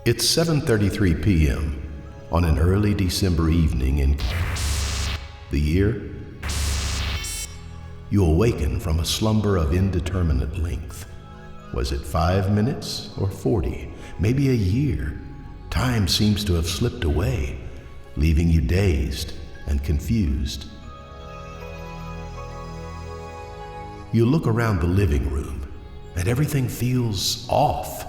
It's 7:33 p.m. on an early December evening in the year. You awaken from a slumber of indeterminate length. Was it 5 minutes or 40, maybe a year? Time seems to have slipped away, leaving you dazed and confused. You look around the living room, and everything feels off.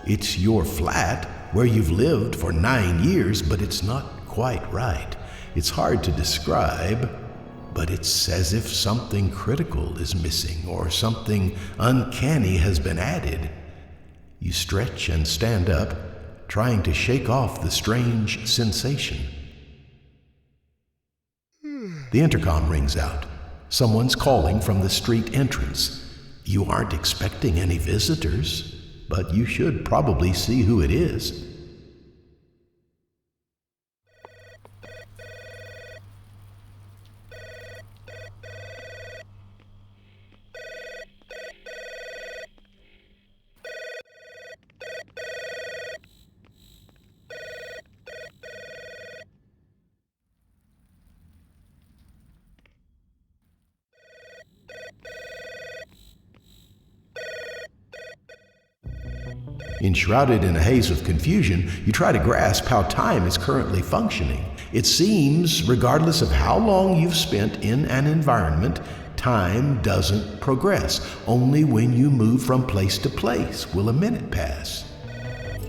It's your flat where you've lived for 9 years, but it's not quite right. It's hard to describe, but it's as if something critical is missing or something uncanny has been added. You stretch and stand up, trying to shake off the strange sensation. The intercom rings out. Someone's calling from the street entrance. You aren't expecting any visitors, but you should probably see who it is. Enshrouded in a haze of confusion, you try to grasp how time is currently functioning. It seems, regardless of how long you've spent in an environment, time doesn't progress. Only when you move from place to place will a minute pass.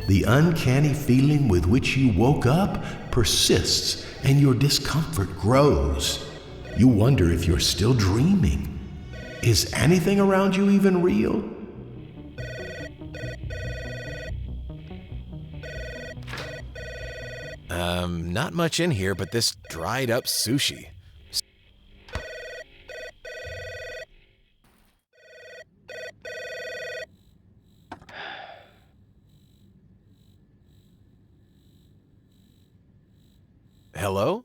The uncanny feeling with which you woke up persists, and your discomfort grows. You wonder if you're still dreaming. Is anything around you even real? Not much in here but this dried up sushi. Hello?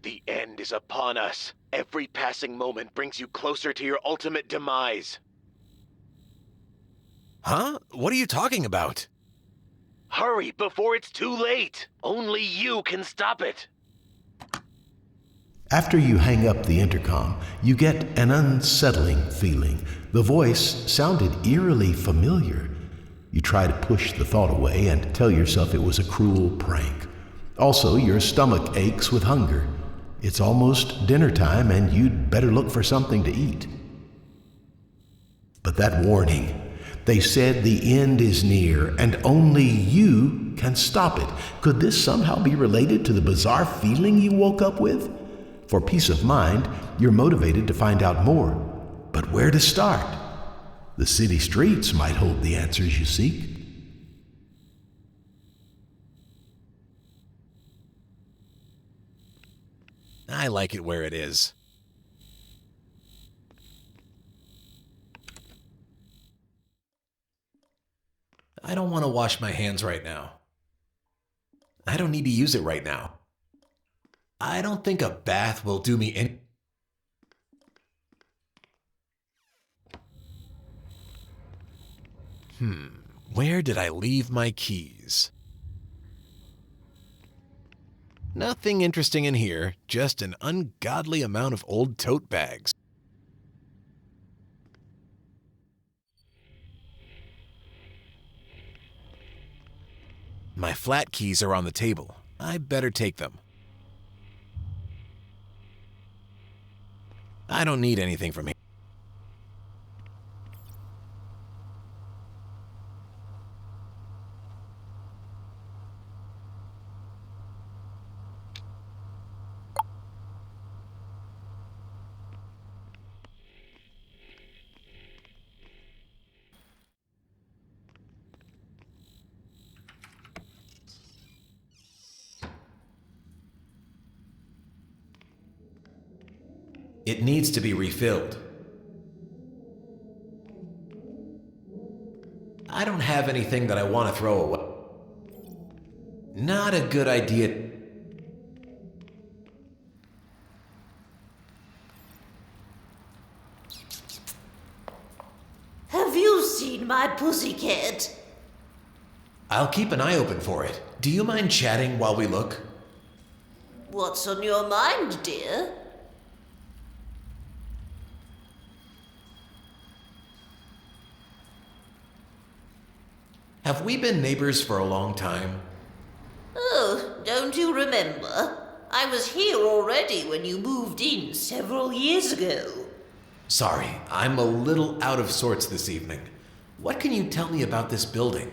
The end is upon us. Every passing moment brings you closer to your ultimate demise. Huh? What are you talking about? Hurry before it's too late. Only you can stop it. After you hang up the intercom, you get an unsettling feeling. The voice sounded eerily familiar. You try to push the thought away and tell yourself it was a cruel prank. Also, your stomach aches with hunger. It's almost dinner time and you'd better look for something to eat. But that warning, they said the end is near and only you can stop it. Could this somehow be related to the bizarre feeling you woke up with? For peace of mind, you're motivated to find out more. But where to start? The city streets might hold the answers you seek. I like it where it is. I don't want to wash my hands right now. I don't need to use it right now. I don't think a bath will do me any... Where did I leave my keys? Nothing interesting in here, just an ungodly amount of old tote bags. My flat keys are on the table. I better take them. I don't need anything from here. It needs to be refilled. I don't have anything that I want to throw away. Not a good idea. Have you seen my pussycat? I'll keep an eye open for it. Do you mind chatting while we look? What's on your mind, dear? Have we been neighbors for a long time? Oh, don't you remember? I was here already when you moved in several years ago. Sorry, I'm a little out of sorts this evening. What can you tell me about this building?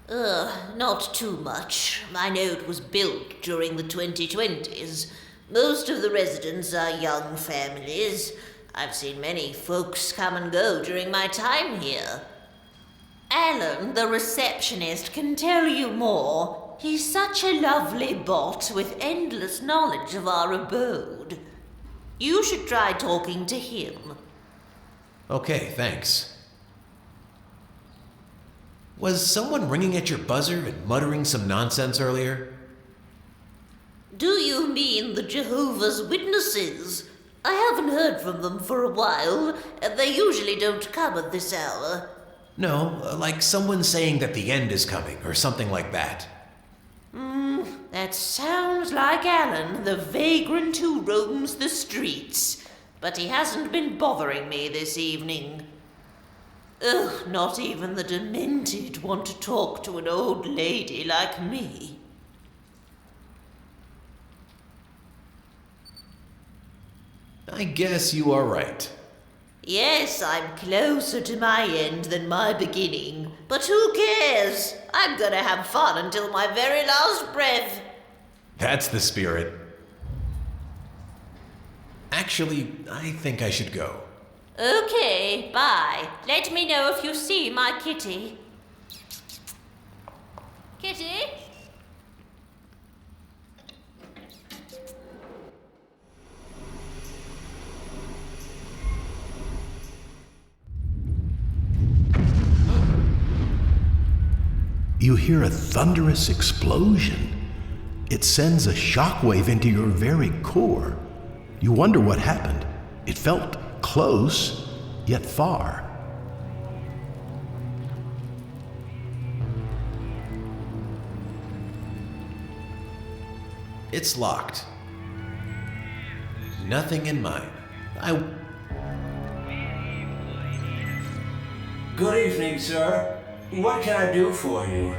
Not too much. I know it was built during the 2020s. Most of the residents are young families. I've seen many folks come and go during my time here. Alan, the receptionist, can tell you more. He's such a lovely bot with endless knowledge of our abode. You should try talking to him. Okay, thanks. Was someone ringing at your buzzer and muttering some nonsense earlier? Do you mean the Jehovah's Witnesses? I haven't heard from them for a while, and they usually don't come at this hour. No, like someone saying that the end is coming or something like that. That sounds like Alan, the vagrant who roams the streets. But he hasn't been bothering me this evening. Ugh, not even the demented want to talk to an old lady like me. I guess you are right. Yes, I'm closer to my end than my beginning. But who cares? I'm gonna have fun until my very last breath. That's the spirit. Actually, I think I should go. Okay, bye. Let me know if you see my kitty. Kitty? You hear a thunderous explosion. It sends a shockwave into your very core. You wonder what happened. It felt close, yet far. It's locked. Nothing in mine. Good evening, sir. What can I do for you?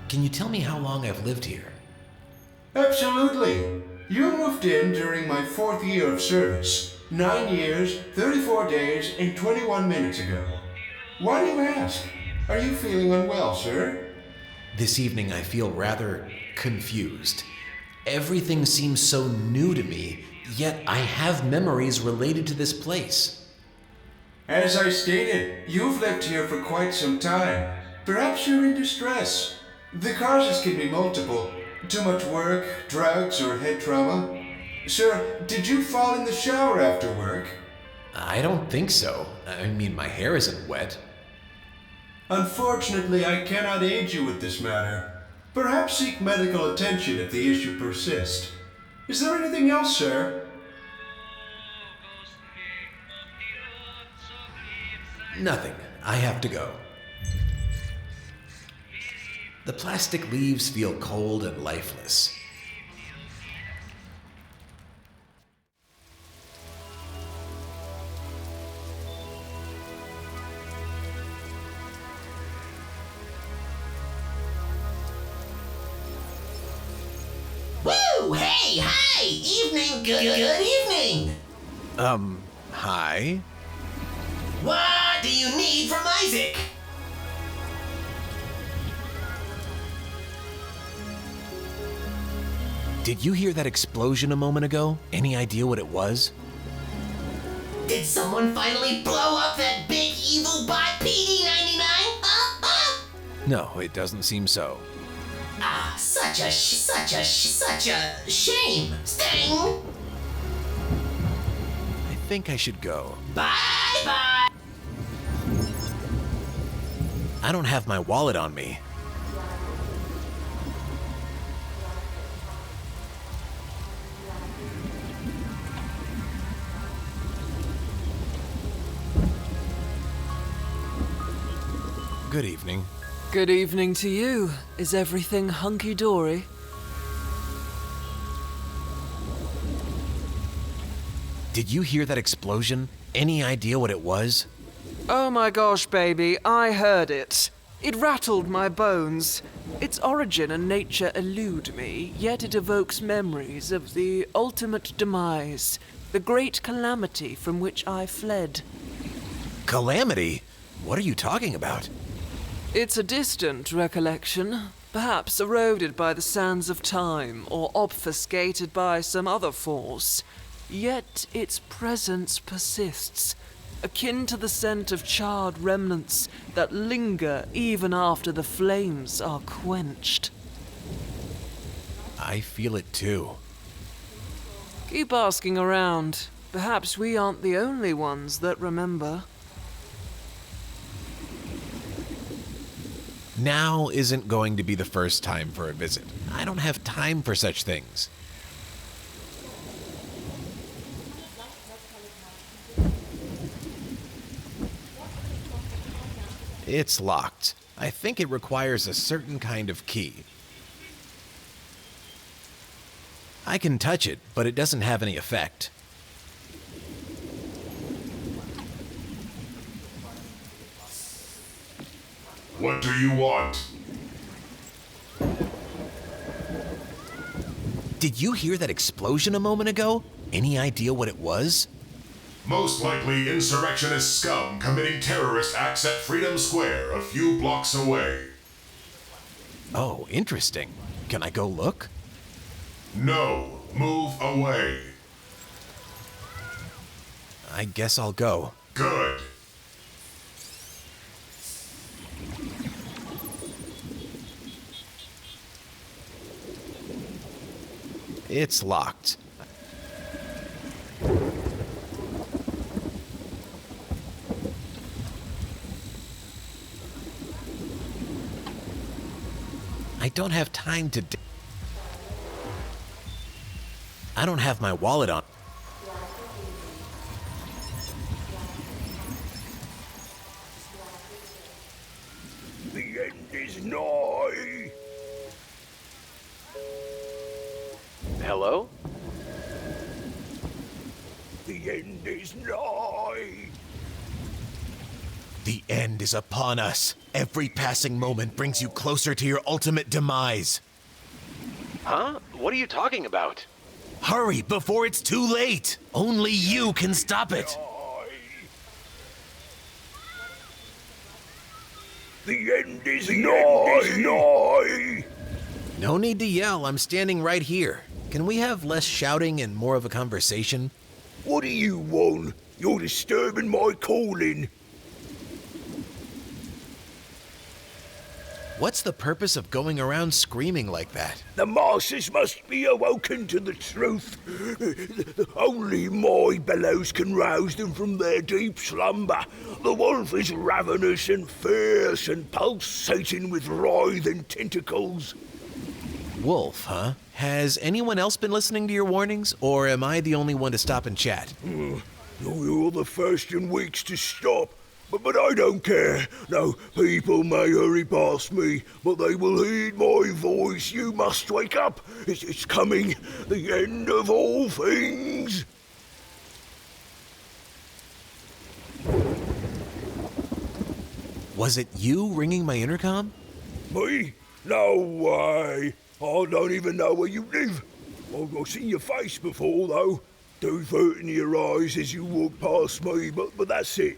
Can you tell me how long I've lived here? Absolutely. You moved in during my 4th year of service, 9 years, 34 days, and 21 minutes ago. Why do you ask? Are you feeling unwell, sir? This evening I feel rather confused. Everything seems so new to me, yet I have memories related to this place. As I stated, you've lived here for quite some time. Perhaps you're in distress. The causes can be multiple. Too much work, drugs, or head trauma. Sir, did you fall in the shower after work? I don't think so. I mean, my hair isn't wet. Unfortunately, I cannot aid you with this matter. Perhaps seek medical attention if the issue persists. Is there anything else, sir? Nothing. I have to go. The plastic leaves feel cold and lifeless. Woo! Hey! Hi! Evening! Good evening! Hi? What do you need from Isaac? Did you hear that explosion a moment ago? Any idea what it was? Did someone finally blow up that big evil bot PD-99? No, it doesn't seem so. Ah, such a shame. Sting! I think I should go. Bye-bye! I don't have my wallet on me. Good evening. Good evening to you. Is everything hunky-dory? Did you hear that explosion? Any idea what it was? Oh my gosh, baby, I heard it. It rattled my bones. Its origin and nature elude me, yet it evokes memories of the ultimate demise, the great calamity from which I fled. Calamity? What are you talking about? It's a distant recollection, perhaps eroded by the sands of time or obfuscated by some other force. Yet its presence persists, akin to the scent of charred remnants that linger even after the flames are quenched. I feel it too. Keep asking around. Perhaps we aren't the only ones that remember. Now isn't going to be the first time for a visit. I don't have time for such things. It's locked. I think it requires a certain kind of key. I can touch it, but it doesn't have any effect. What do you want? Did you hear that explosion a moment ago? Any idea what it was? Most likely insurrectionist scum committing terrorist acts at Freedom Square, a few blocks away. Oh, interesting. Can I go look? No, move away. I guess I'll go. Good. It's locked. I don't have time to... I don't have my wallet on. The end is nigh. Hello? The end is nigh. The end is upon us. Every passing moment brings you closer to your ultimate demise. Huh? What are you talking about? Hurry before it's too late. Only you can stop it. The end is nigh. No need to yell. I'm standing right here. Can we have less shouting and more of a conversation? What do you want? You're disturbing my calling. What's the purpose of going around screaming like that? The masses must be awoken to the truth. Only my bellows can rouse them from their deep slumber. The wolf is ravenous and fierce and pulsating with writhing tentacles. Wolf, huh? Has anyone else been listening to your warnings, or am I the only one to stop and chat? You're the first in weeks to stop. But I don't care. No, people may hurry past me, but they will heed my voice. You must wake up. It's coming. The end of all things. Was it you ringing my intercom? Me? No way. I don't even know where you live. I've seen your face before, though. Diverting your eyes as you walk past me, but that's it.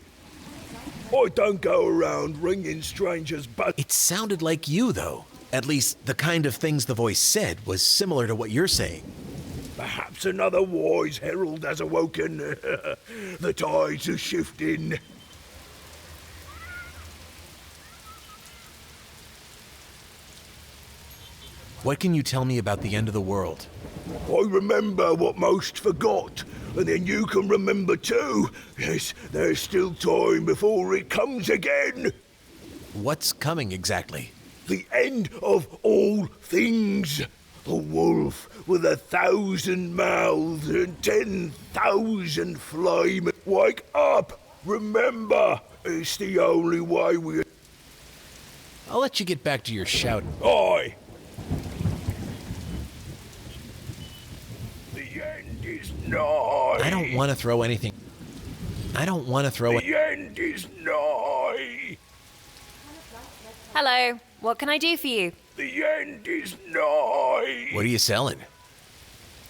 I don't go around ringing strangers, but... It sounded like you, though. At least, the kind of things the voice said was similar to what you're saying. Perhaps another wise herald has awoken. The tides are shifting. What can you tell me about the end of the world? I remember what most forgot, and then you can remember too. Yes, there's still time before it comes again. What's coming exactly? The end of all things. The wolf with 1,000 mouths and 10,000 flames. Wake up! Remember, it's the only way we... I'll let you get back to your shouting. Aye. The end is nigh. I don't want to throw anything. I don't want to throw it. The end is nigh. Hello, what can I do for you? The end is nigh. What are you selling?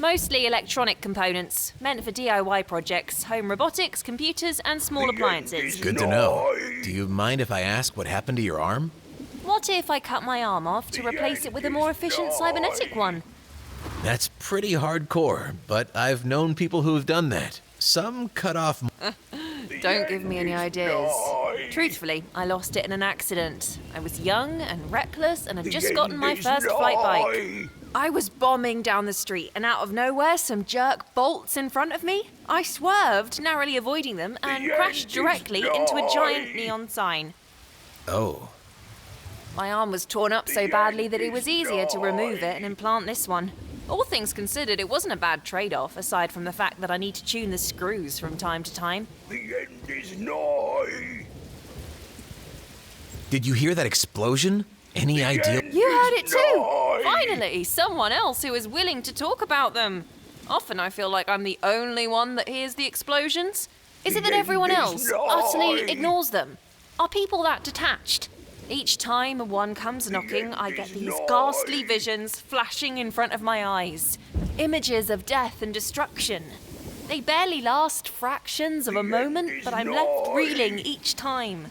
Mostly electronic components, meant for DIY projects, home robotics, computers, and small appliances. Good to know. Do you mind if I ask what happened to your arm? What if I cut my arm off to replace it with a more efficient cybernetic one? That's pretty hardcore, but I've known people who've done that. Some cut off. Don't give me any ideas. Truthfully, I lost it in an accident. I was young and reckless and had just gotten my first flight bike. I was bombing down the street, and out of nowhere, some jerk bolts in front of me. I swerved, narrowly avoiding them, and crashed directly into a giant neon sign. Oh. My arm was torn up so badly that it was easier to remove it and implant this one. All things considered, it wasn't a bad trade-off, aside from the fact that I need to tune the screws from time to time. The end is nigh. Did you hear that explosion? Any idea? You heard it too! Finally, someone else who is willing to talk about them. Often I feel like I'm the only one that hears the explosions. Is it that everyone else utterly ignores them? Are people that detached? Each time one comes knocking, I get these ghastly visions flashing in front of my eyes. Images of death and destruction. They barely last fractions of a moment, but I'm left reeling each time.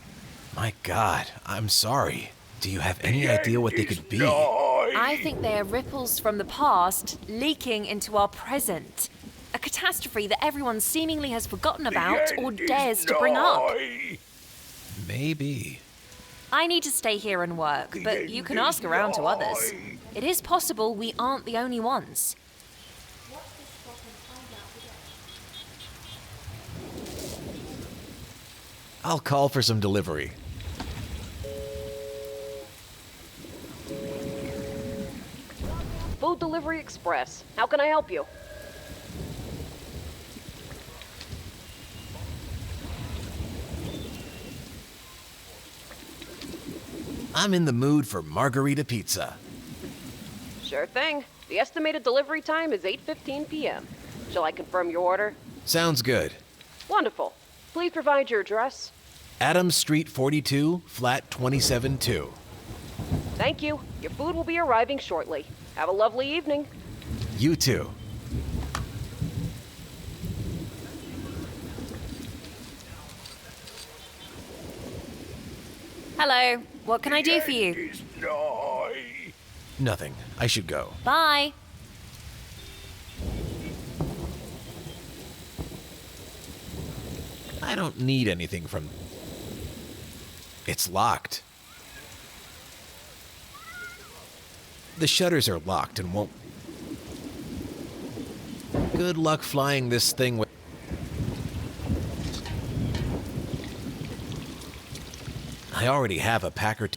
My God, I'm sorry. Do you have any idea what they could be? I think they are ripples from the past leaking into our present. A catastrophe that everyone seemingly has forgotten about or dares to bring up. Maybe. I need to stay here and work, but you can ask around to others. It is possible we aren't the only ones. I'll call for some delivery. Food Delivery Express. How can I help you? I'm in the mood for margarita pizza. Sure thing. The estimated delivery time is 8:15 p.m. Shall I confirm your order? Sounds good. Wonderful. Please provide your address. Adams Street 42, flat 27-2. Thank you. Your food will be arriving shortly. Have a lovely evening. You too. Hello, what can I do for you? Nothing. I should go. Bye. I don't need anything from... It's locked. The shutters are locked and won't... Good luck flying this thing with... I already have a Packer...